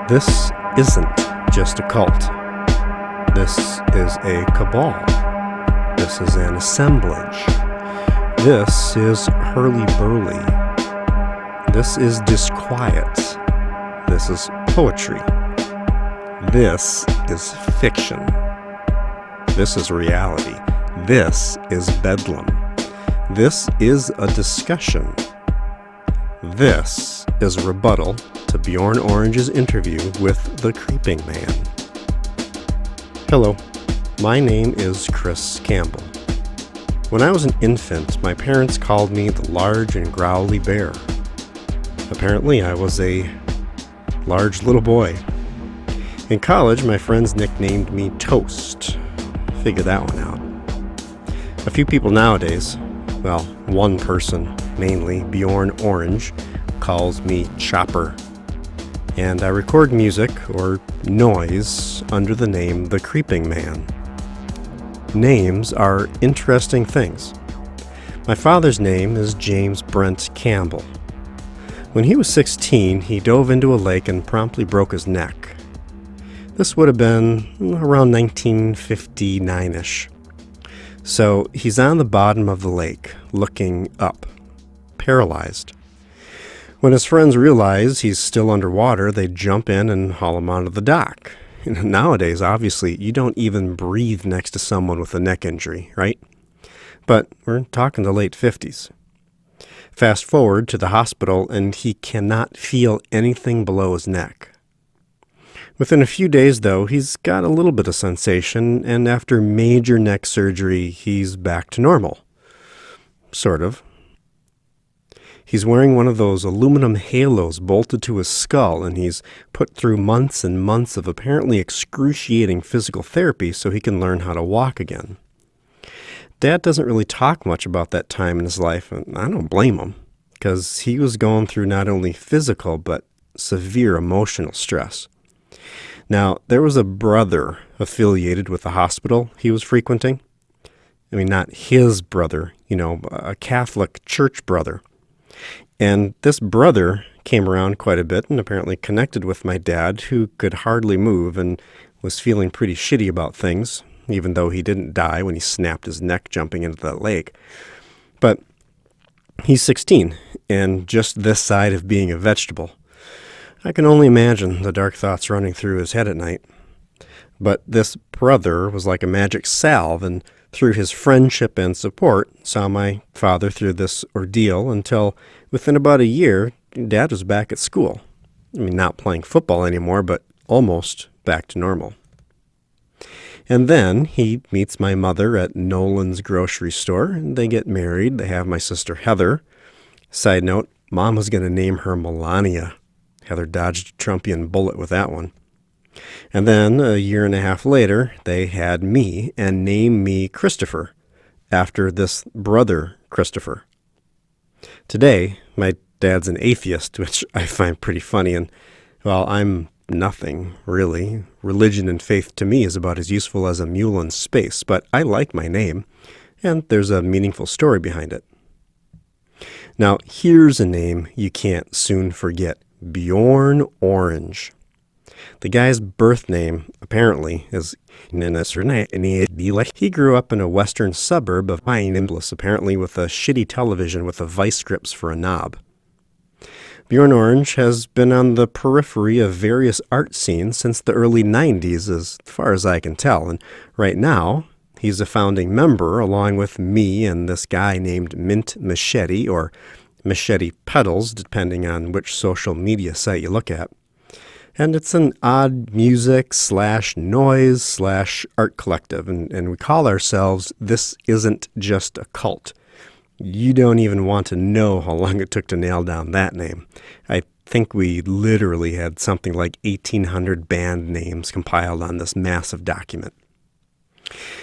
This isn't just a cult. This is a cabal. This is an assemblage. This is hurly-burly. This is disquiet. This is poetry. This is fiction. This is reality. This is bedlam. This is a discussion. This is a rebuttal to Björ6n Oranj's interview with the Creeping Man. Hello, my name is Chris Campbell. When I was an infant, my parents called me the large and growly bear. Apparently, I was a large little boy. In college, my friends nicknamed me Toast. Figure that one out. A few people nowadays, well, one person, mainly Björ6n Oranj, calls me Chopper. And I record music, or noise, under the name The Creeping Man. Names are interesting things. My father's name is James Brent Campbell. When he was 16, he dove into a lake and promptly broke his neck. This would have been around 1959-ish. So he's on the bottom of the lake, looking up, paralyzed. When his friends realize he's still underwater, they jump in and haul him onto the dock. Nowadays, obviously, you don't even breathe next to someone with a neck injury, right? But we're talking the late 50s. Fast forward to the hospital, and he cannot feel anything below his neck. Within a few days, though, he's got a little bit of sensation, and after major neck surgery, he's back to normal. Sort of. He's wearing one of those aluminum halos bolted to his skull, and he's put through months and months of apparently excruciating physical therapy so he can learn how to walk again. Dad doesn't really talk much about that time in his life, and I don't blame him, because he was going through not only physical but severe emotional stress. Now, there was a brother affiliated with the hospital he was frequenting. I mean, not his brother, a Catholic church brother. And this brother came around quite a bit and apparently connected with my dad, who could hardly move and was feeling pretty shitty about things, even though he didn't die when he snapped his neck jumping into that lake. But he's 16 and just this side of being a vegetable. I can only imagine the dark thoughts running through his head at night. But this brother was like a magic salve, and through his friendship and support, saw my father through this ordeal until within about a year, Dad was back at school. I mean, not playing football anymore, but almost back to normal. And then he meets my mother at Nolan's grocery store, and they get married. They have my sister Heather. Side note, Mom was going to name her Melania. Heather dodged a Trumpian bullet with that one. And then, a year and a half later, they had me and named me Christopher, after this brother Christopher. Today, my dad's an atheist, which I find pretty funny, and, well, I'm nothing, really. Religion and faith to me is about as useful as a mule in space, but I like my name, and there's a meaningful story behind it. Now, here's a name you can't soon forget, Björ6n Oranj. The guy's birth name, apparently, is he grew up in a western suburb of Brine, apparently with a shitty television with a vice grips for a knob. Björ6n Oranj has been on the periphery of various art scenes since the early 90s, as far as I can tell, and right now, he's a founding member, along with me and this guy named Mint Machete, or Machete Pedals, depending on which social media site you look at. And it's an odd music / noise / art collective, and we call ourselves This Isn't Just a Cult. You don't even want to know how long it took to nail down that name. I think we literally had something like 1,800 band names compiled on this massive document.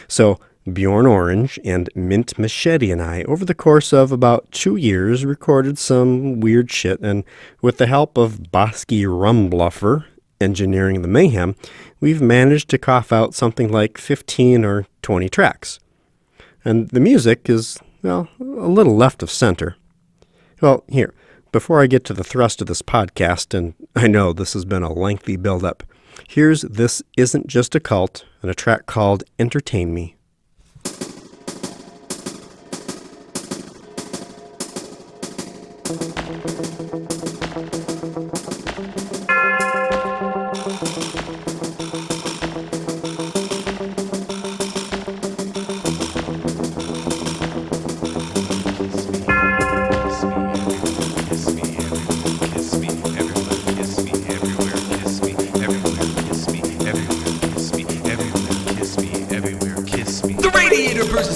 So Björ6n Oranj and Mint Machete and I, over the course of about 2 years, recorded some weird shit, and with the help of Bosky Rumbluffer, engineering the mayhem, we've managed to cough out something like 15 or 20 tracks. And the music is, well, a little left of center. Well, here, Before I get to the thrust of this podcast, and I know this has been a lengthy build-up, here's This Isn't Just a Cult and a track called Entertain Me.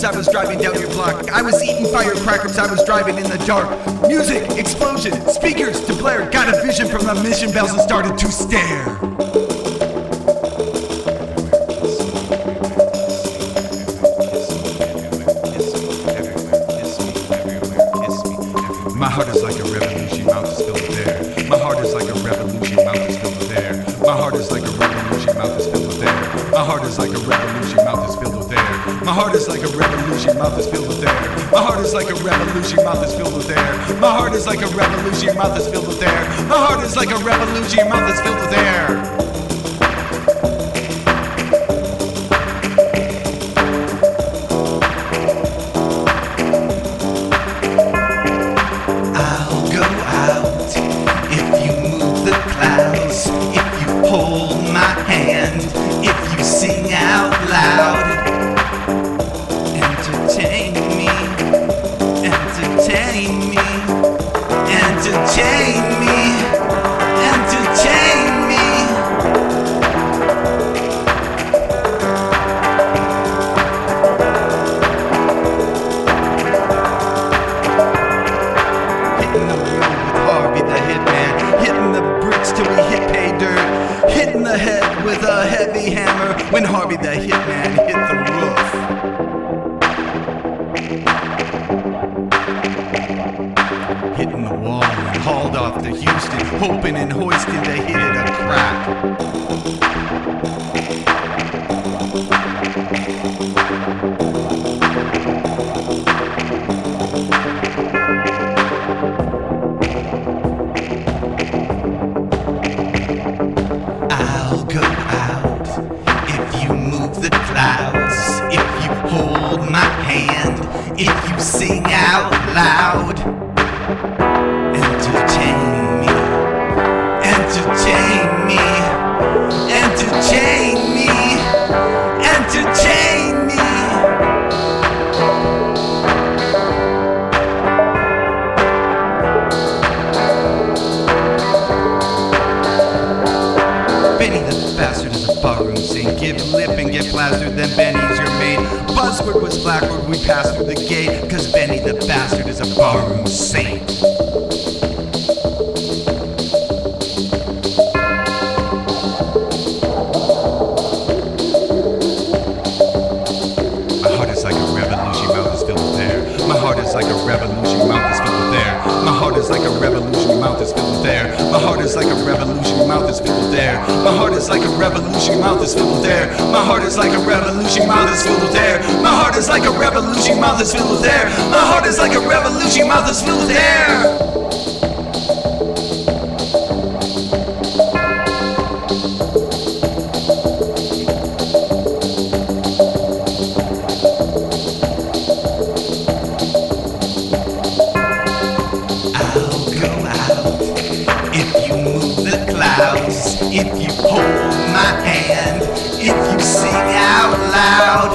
I was driving down your block. I was eating firecrackers. I was driving in the dark. Music, explosion, speakers to blare. Got a vision from the mission bells and started to stare. My heart is like a revolution, mouth is filled with air. My heart is like a revolution, mouth is filled with air. My heart is like a revolution, mouth is filled with air. My heart is like a revolution, mouth is filled with air. My heart is like a revolution, mouth is filled with air. My heart is like a revolution, mouth is filled with air. My heart is like a revolution, mouth is filled with air. My heart is like a revolution, mouth is filled with air. When Harvey the Hitman hit the roof. Hitting the wall and hauled off to Houston, hoping and hoisting to hit it a crack. I'll go out if you move the clouds, if you hold my hand, if you sing out loud. Entertain me, entertain me, entertain me, entertain me. Benny the bastard is a barroom saint. Give lip and get plastered, then Benny's your mate. Buzzword was blackward, we passed through the gate, cause Benny the bastard is a barroom saint. My heart is like a revolution, mouth is filled with air. My heart is like a revolution, mouth is filled with air. My heart is like a revolution, mouth is filled with air. My heart is like a revolution, mouth is filled with air. My heart is like a revolution, mouth is filled with air. My heart is like a revolution, mouth is filled with air. My heart is like a revolution, mouth is filled with air. My heart is like a revolution, mouth is filled with air. If you hold my hand, if you sing out loud,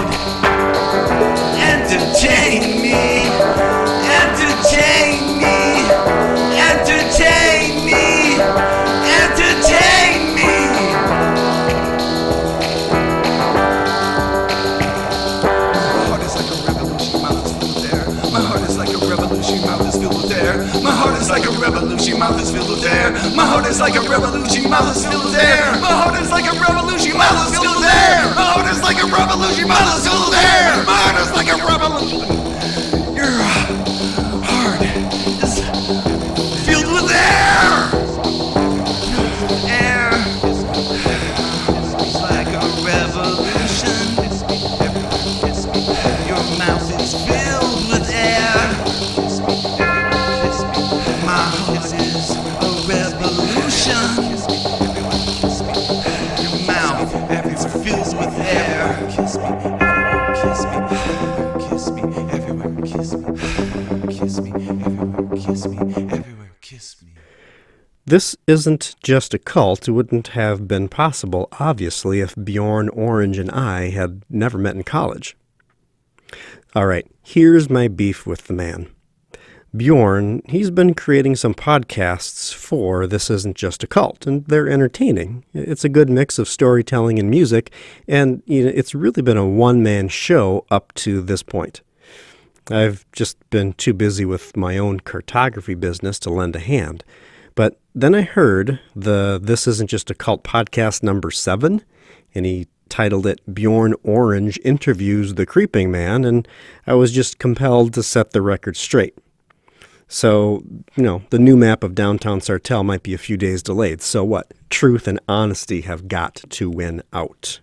entertain me, entertain me, entertain me, entertain me. My heart is like a revolution, mouth is filled with air. My heart is like a revolution, mouth is filled with air. My heart is like a revolution, mouth is filled with air. My heart is like a revolution, mouth is filled with air. My heart is like a revolution, mouth is filled with air. My heart is like a revolution, mouth is filled with air. My heart is like a revolution. Your heart is filled with air. Air. It's like a revolution. Your mouth is filled with air. My heart everywhere, kiss me, everywhere, kiss me, everywhere, kiss me, everywhere, kiss me. This isn't just a cult. It wouldn't have been possible, obviously, if Björn Orange and I had never met in college. All right, here's my beef with the man. Björn, he's been creating some podcasts for This Isn't Just a Cult, and they're entertaining. It's a good mix of storytelling and music, and it's really been a one-man show up to this point. I've just been too busy with my own cartography business to lend a hand. But then I heard the This Isn't Just a Cult podcast number 7, and he titled it Björn Orange Interviews the Creeping Man, and I was just compelled to set the record straight. So, the new map of downtown Sartell might be a few days delayed. So what? Truth and honesty have got to win out.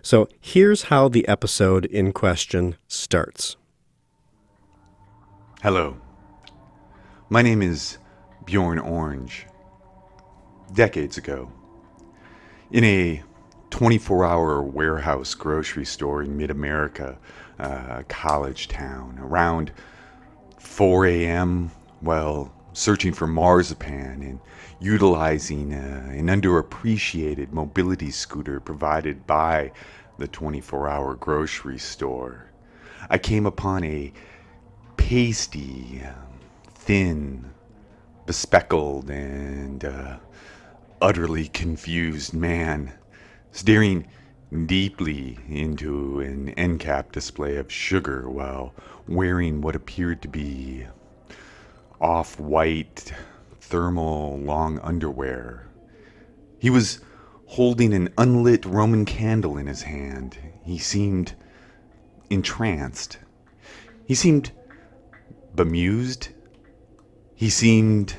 So here's how the episode in question starts. Hello. My name is Björn Orange. Decades ago, in a 24-hour warehouse grocery store in mid-America, college town, around 4 a.m., while searching for marzipan and utilizing an underappreciated mobility scooter provided by the 24-hour grocery store, I came upon a pasty, thin, bespectacled, and utterly confused man staring deeply into an end cap display of sugar while wearing what appeared to be off-white thermal long underwear. He was holding an unlit Roman candle in his hand. He seemed entranced. He seemed bemused. He seemed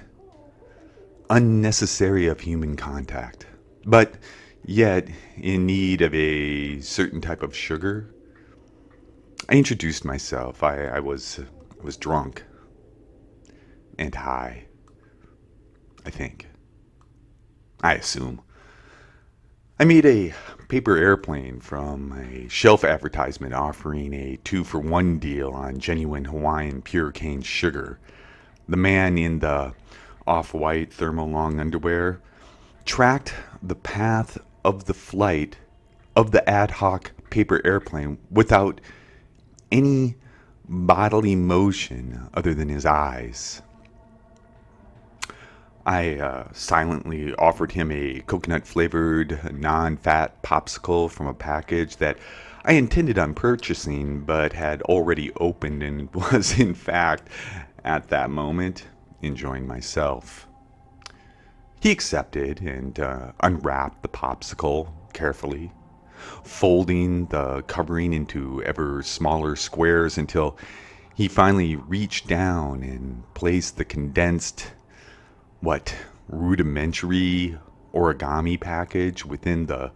unnecessary of human contact, but yet in need of a certain type of sugar. I introduced myself. I was drunk and high, I think. I assume. I made a paper airplane from a shelf advertisement offering a 2-for-1 deal on genuine Hawaiian pure cane sugar. The man in the off-white thermal long underwear tracked the path of the flight of the ad hoc paper airplane without any bodily motion other than his eyes. I silently offered him a coconut-flavored, non-fat popsicle from a package that I intended on purchasing but had already opened and was, in fact, at that moment, enjoying myself. He accepted and unwrapped the popsicle carefully, folding the covering into ever smaller squares until he finally reached down and placed the condensed, rudimentary origami package within the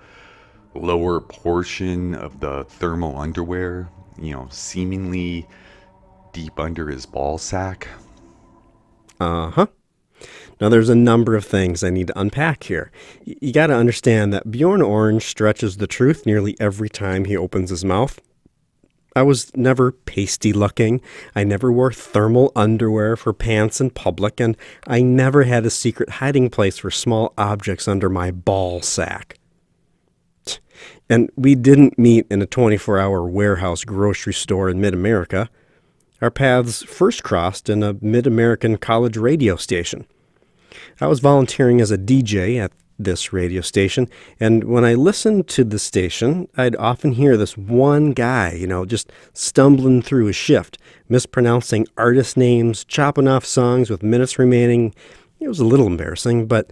lower portion of the thermal underwear, seemingly deep under his ball sack. Uh-huh. Now, there's a number of things I need to unpack here. You got to understand that Björn Orange stretches the truth nearly every time he opens his mouth. I was never pasty-looking. I never wore thermal underwear for pants in public, and I never had a secret hiding place for small objects under my ball sack. And we didn't meet in a 24-hour warehouse grocery store in mid-America. Our paths first crossed in a mid-American college radio station. I was volunteering as a DJ at this radio station, and when I listened to the station, I'd often hear this one guy, just stumbling through his shift, mispronouncing artist names, chopping off songs with minutes remaining. It was a little embarrassing, but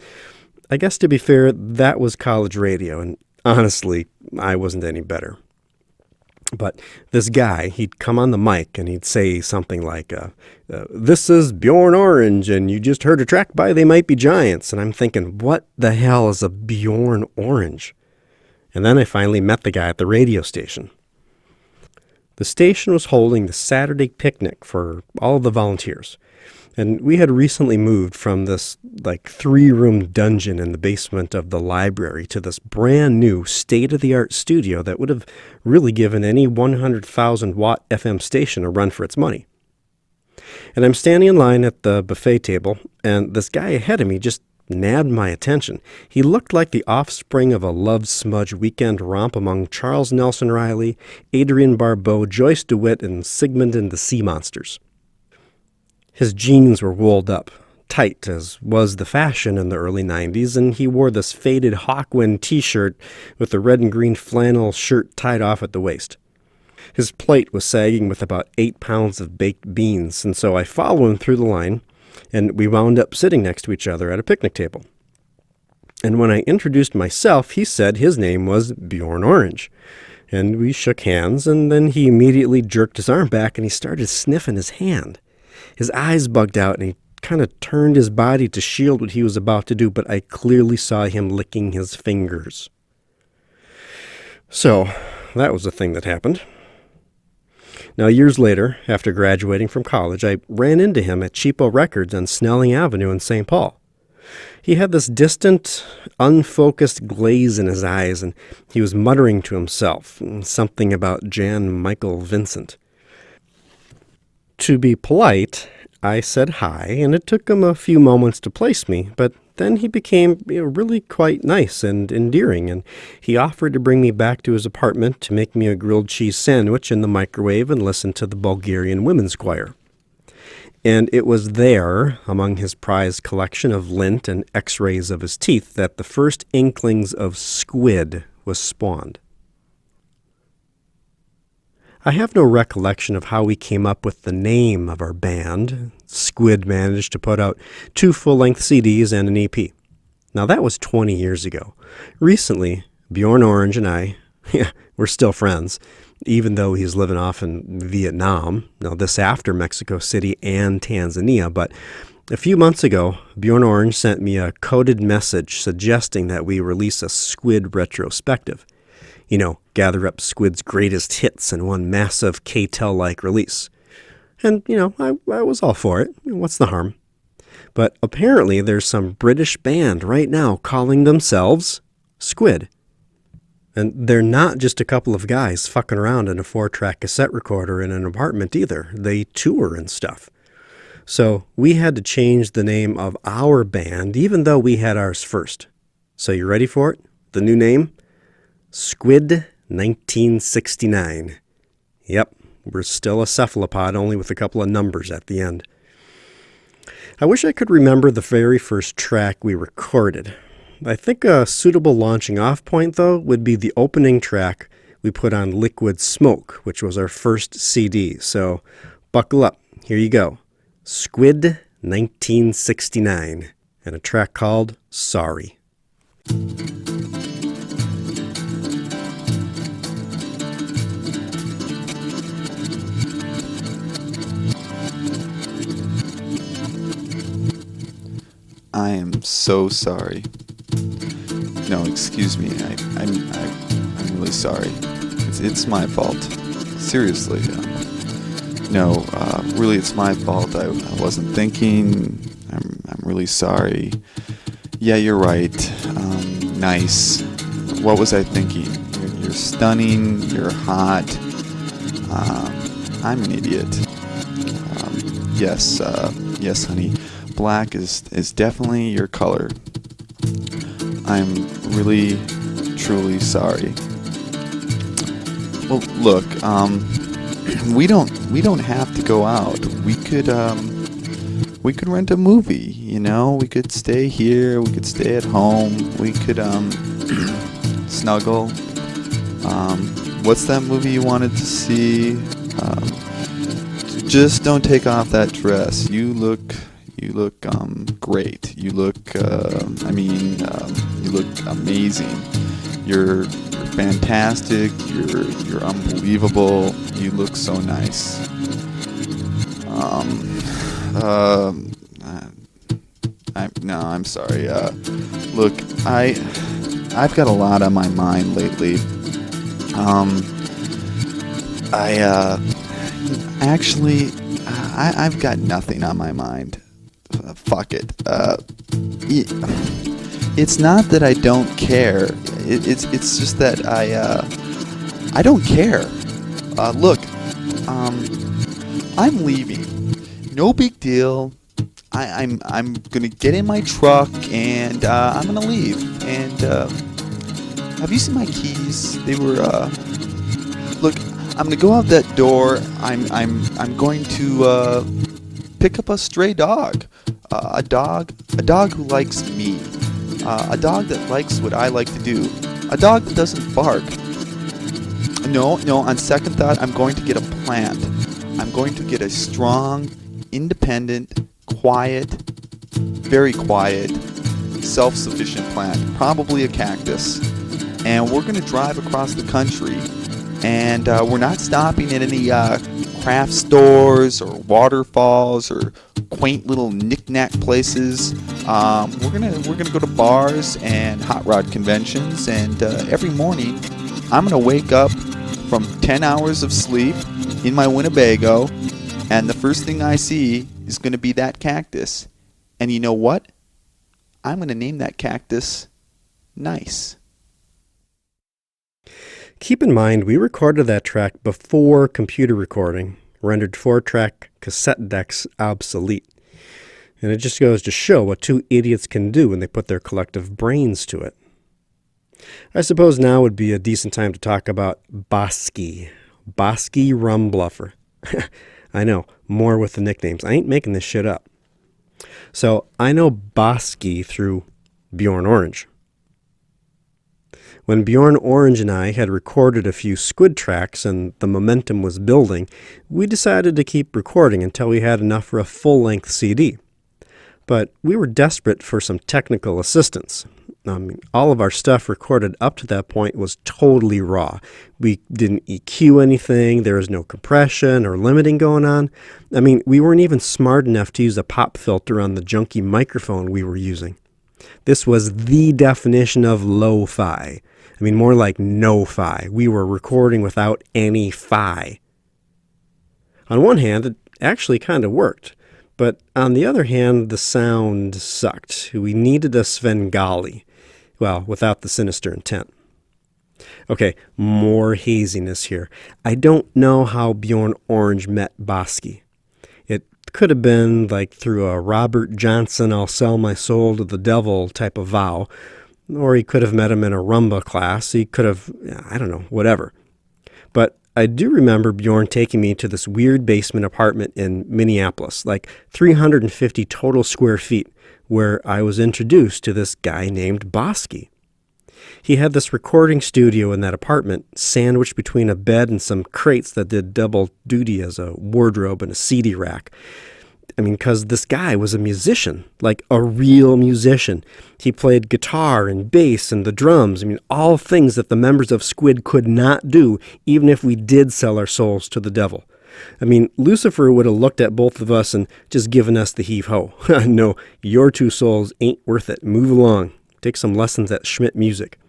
I guess to be fair, that was college radio, and honestly, I wasn't any better. But this guy, he'd come on the mic and he'd say something like, this is Björn Orange, and you just heard a track by They Might Be Giants. And I'm thinking, what the hell is a Björn Orange? And then I finally met the guy at the radio station. The station was holding the Saturday picnic for all of the volunteers. And we had recently moved from this like 3-room dungeon in the basement of the library to this brand new state-of-the-art studio that would have really given any 100,000 watt FM station a run for its money. And I'm standing in line at the buffet table, and this guy ahead of me just nabbed my attention. He looked like the offspring of a love smudge weekend romp among Charles Nelson Riley, Adrienne Barbeau, Joyce DeWitt, and Sigmund and the Sea Monsters. His jeans were rolled up, tight as was the fashion in the early 90s, and he wore this faded Hawkwind t-shirt with the red and green flannel shirt tied off at the waist. His plate was sagging with about 8 pounds of baked beans, and so I followed him through the line, and we wound up sitting next to each other at a picnic table. And when I introduced myself, he said his name was Björ6n Oranj. And we shook hands, and then he immediately jerked his arm back and he started sniffing his hand. His eyes bugged out, and he kind of turned his body to shield what he was about to do, but I clearly saw him licking his fingers. So, that was the thing that happened. Now, years later, after graduating from college, I ran into him at Cheapo Records on Snelling Avenue in St. Paul. He had this distant, unfocused glaze in his eyes, and he was muttering to himself, something about Jan Michael Vincent. To be polite, I said hi, and it took him a few moments to place me, but then he became really quite nice and endearing, and he offered to bring me back to his apartment to make me a grilled cheese sandwich in the microwave and listen to the Bulgarian women's choir. And it was there, among his prized collection of lint and x-rays of his teeth, that the first inklings of squid was spawned. I have no recollection of how we came up with the name of our band. Squid managed to put out 2 full-length CDs and an EP. Now that was 20 years ago. Recently, Björ6n Oranj and I, we're still friends, even though he's living off in Vietnam. Now this after Mexico City and Tanzania, but a few months ago, Björ6n Oranj sent me a coded message suggesting that we release a Squid retrospective. Gather up Squid's greatest hits in one massive K-Tel-like release. And, I was all for it. What's the harm? But apparently there's some British band right now calling themselves Squid. And they're not just a couple of guys fucking around in a 4-track cassette recorder in an apartment either. They tour and stuff. So we had to change the name of our band, even though we had ours first. So you ready for it? The new name? Squid 1969. Yep, we're still a cephalopod, only with a couple of numbers at the end. I wish I could remember the very first track we recorded. I think a suitable launching off point, though, would be the opening track we put on Liquid Smoke, which was our first CD. So buckle up. Here you go. Squid 1969, and a track called Sorry. I am so sorry. No, excuse me. I'm really sorry. It's my fault. Seriously. No, really, it's my fault. I wasn't thinking. I'm really sorry. Yeah, you're right. Nice. What was I thinking? You're stunning. You're hot. I'm an idiot. Yes, honey. Black is definitely your color. I'm really, truly sorry. Well, look, we don't have to go out. We could rent a movie, We could stay here, we could stay at home, we could snuggle. What's that movie you wanted to see? Just don't take off that dress. You look great. You look you look amazing. You're fantastic. You're unbelievable. You look so nice. I'm sorry. Look, I've got a lot on my mind lately. I've got nothing on my mind. fuck it. It's not that I don't care. It's just that I don't care. Look, I'm leaving. No big deal. I'm gonna get in my truck and I'm gonna leave. And have you seen my keys? They were look. I'm gonna go out that door. I'm going to pick up a stray dog. A dog who likes me. A dog that likes what I like to do. A dog that doesn't bark. No, on second thought, I'm going to get a plant. I'm going to get a strong, independent, quiet, very quiet, self-sufficient plant. Probably a cactus. And we're going to drive across the country. And we're not stopping at any craft stores or waterfalls or quaint little knick-knack places. We're gonna go to bars and hot rod conventions, and every morning I'm gonna wake up from 10 hours of sleep in my Winnebago, and the first thing I see is gonna be that cactus. And you know what? I'm gonna name that cactus Nice. Keep in mind, we recorded that track before computer recording rendered 4-track cassette decks obsolete. And it just goes to show what two idiots can do when they put their collective brains to it. I suppose now would be a decent time to talk about Bosky. Bosky Rum Bluffer. I know, more with the nicknames. I ain't making this shit up. So I know Bosky through Björ6n Oranj. When Björ6n Oranj and I had recorded a few squid tracks and the momentum was building, we decided to keep recording until we had enough for a full-length CD. But we were desperate for some technical assistance. All of our stuff recorded up to that point was totally raw. We didn't EQ anything, there was no compression or limiting going on. We weren't even smart enough to use a pop filter on the junky microphone we were using. This was the definition of lo-fi. More like no-fi. We were recording without any fi. On one hand, it actually kind of worked. But on the other hand, the sound sucked. We needed a Svengali. Well, without the sinister intent. Okay, more haziness here. I don't know how Björ6n Oranj met Bosky. It could have been like through a Robert Johnson, I'll sell my soul to the devil type of vow. Or he could have met him in a rumba class. He could have, I don't know, whatever. But I do remember Björn taking me to this weird basement apartment in Minneapolis, like 350 total square feet, where I was introduced to this guy named Bosky. He had this recording studio in that apartment, sandwiched between a bed and some crates that did double duty as a wardrobe and a CD rack. Because this guy was a musician, like a real musician. He played guitar and bass and the drums. All things that the members of Squid could not do, even if we did sell our souls to the devil. Lucifer would have looked at both of us and just given us the heave-ho. No, your two souls ain't worth it. Move along. Take some lessons at Schmidt Music.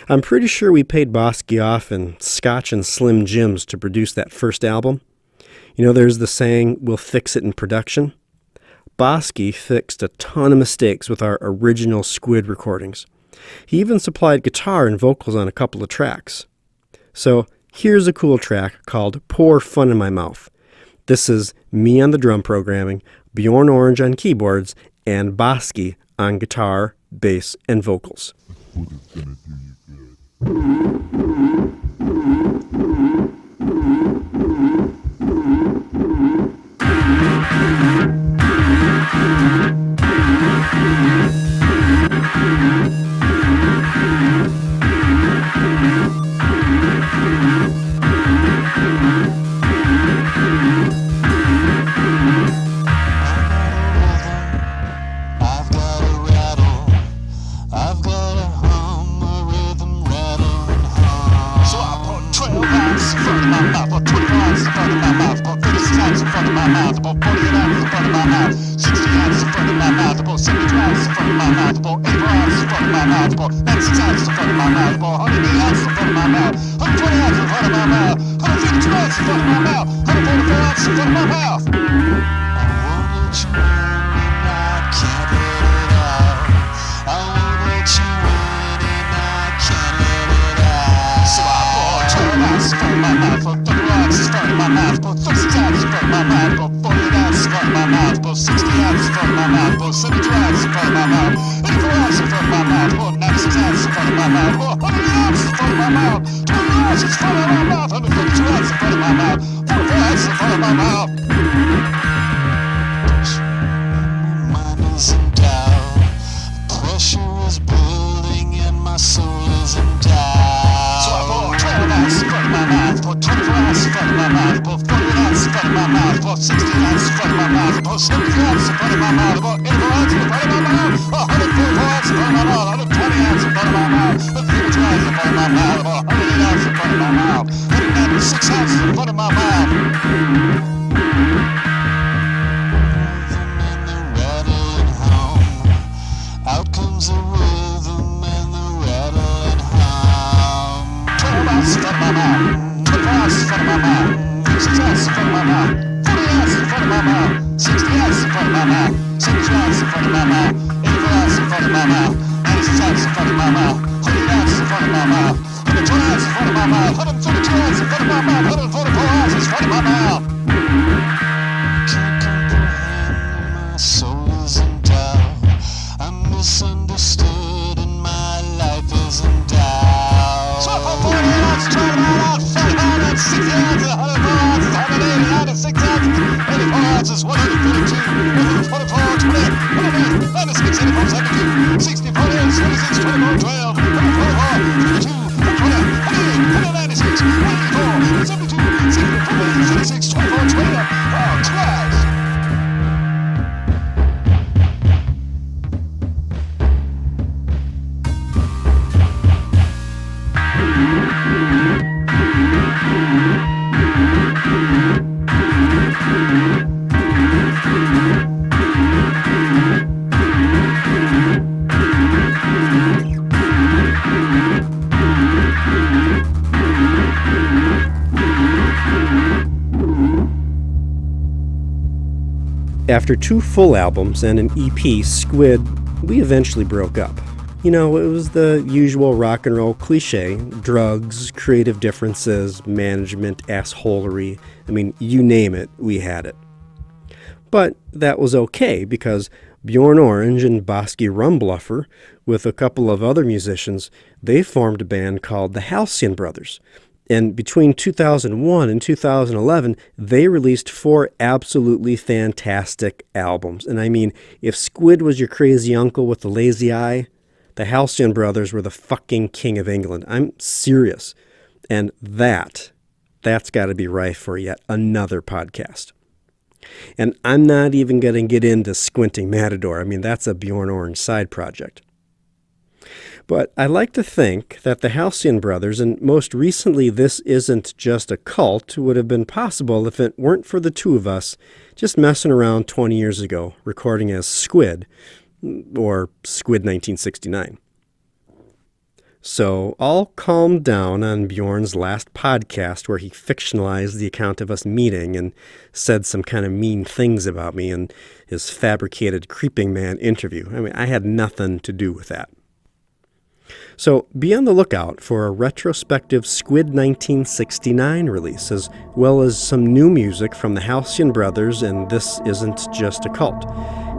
I'm pretty sure we paid Bosky off in Scotch and Slim Jims to produce that first album. There's the saying, we'll fix it in production. Bosky fixed a ton of mistakes with our original Squid recordings. He even supplied guitar and vocals on a couple of tracks. So here's a cool track called Pour Fun in My Mouth. This is me on the drum programming, Björ6n Oranj on keyboards, and Bosky on guitar, bass, and vocals. you in and I can't let it out. I won't let you in and I can't let it out. So I bought 12 ounces from my mouth, for 30 ounces from my mouth, for 36 ounces from my mouth, for 40 ounces from my mouth, for 60 ounces from my mouth, for 72 ounces from my mouth, 84 ounces from my mouth, for 96 ounces from my mouth, for 100 ounces from my mouth, 20 ounces from my mouth, 152 ounces from my mouth, 44 ounces from my mouth. Mind is in doubt, pressure is building and my soul is in doubt. So I bought 12 ounces from my mouth, for 24 ounces from my mouth, for 40 ounces from my mouth, for 60 ounces from my mouth, for 70 ounces from my mouth, for 84 ounces from my mouth, for 144 ounces from my mouth, 120 ounces from my mouth, for 52 ounces from my mouth, for 108 ounces from my mouth, 196 ounces in front of my mouth. Out comes the rhythm and the rattle and hum. 12 ounces from my mouth, 24 ounces from my mouth, 56 ounces from my mouth, 40 ounces from my mouth, 60 ounces from my mouth, 72 ounces from my mouth, 84 ounces from my mouth, 96 ounces from my mouth, 100 ounces from my mouth, 120 ounces from my mouth, 132 ounces from my mouth, 144 ounces from my mouth. Can't comprehend, my soul is in doubt. I'm misunderstood and my life is in doubt. So for 40 ounces, 12 ounces, 45 ounces, 60 ounces, 104 ounces, 180, 96 ounces, 84 ounces, 132, 144, 20, 108, 96, 84, 72, 60, 48, 26, 24, 12, 144, 52, 20, 108, 196, 184, 72, 60, 48, 26, 24, 12, oh, twice. After 2 full albums and an EP, Squid, we eventually broke up. You know, it was the usual rock and roll cliche: drugs, creative differences, management, assholery. I mean, you name it, we had it. But that was okay, because Björ6n Oranj and Bosky Rumbluffer, with a couple of other musicians, they formed a band called the Halcyon Brothers. And between 2001 and 2011, they released 4 absolutely fantastic albums. And I mean, if Squid was your crazy uncle with the lazy eye, the Halcyon Brothers were the fucking king of England. I'm serious. And that's got to be rife for yet another podcast. And I'm not even going to get into Squinting Matador. I mean, that's a Björ6n Oranj side project. But I like to think that the Halcyon Brothers, and most recently This Isn't Just a Cult, would have been possible if it weren't for the two of us just messing around 20 years ago, recording as Squid, or Squid 1969. So I'll calm down on Björn's last podcast where he fictionalized the account of us meeting and said some kind of mean things about me in his fabricated Creeping Man interview. I mean, I had nothing to do with that. So be on the lookout for a retrospective Squid 1969 release, as well as some new music from the Halcyon Brothers and This Isn't Just a Cult.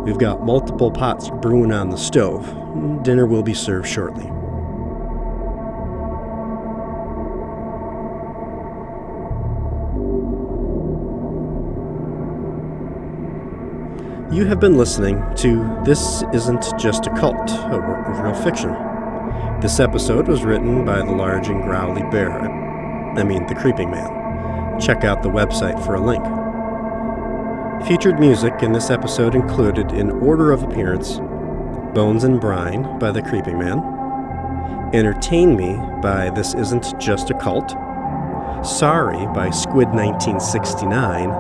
We've got multiple pots brewing on the stove. Dinner will be served shortly. You have been listening to This Isn't Just a Cult, a work of real fiction. This episode was written by the large and growly bear. The Creeping Man. Check out the website for a link. Featured music in this episode included, in order of appearance, Bones and Brine by the Creeping Man, Entertain Me by This Isn't Just a Cult, Sorry by Squid 1969,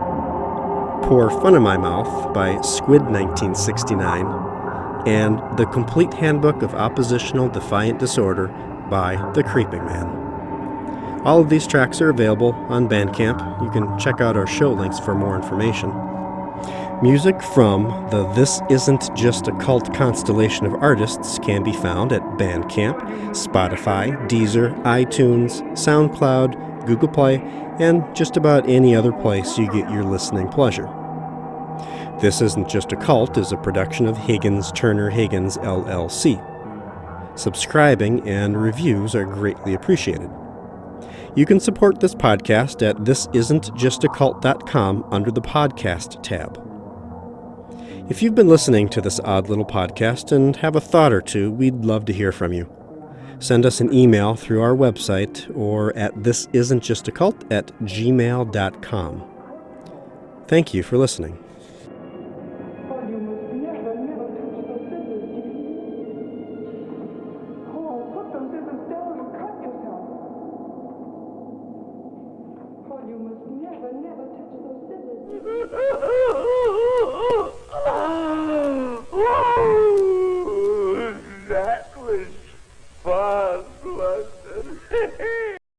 Pour Fun in My Mouth by Squid 1969, and The Complete Handbook of Oppositional Defiant Disorder by The Creeping Man. All of these tracks are available on Bandcamp. You can check out our show links for more information. Music from the This Isn't Just a Cult constellation of artists can be found at Bandcamp, Spotify, Deezer, iTunes, SoundCloud, Google Play, and just about any other place you get your listening pleasure. This Isn't Just a Cult is a production of Higgins Turner Higgins, LLC. Subscribing and reviews are greatly appreciated. You can support this podcast at thisisn'tjustacult.com under the podcast tab. If you've been listening to this odd little podcast and have a thought or two, we'd love to hear from you. Send us an email through our website or at thisisn'tjustacult@gmail.com. Thank you for listening. That was fun, wasn't it?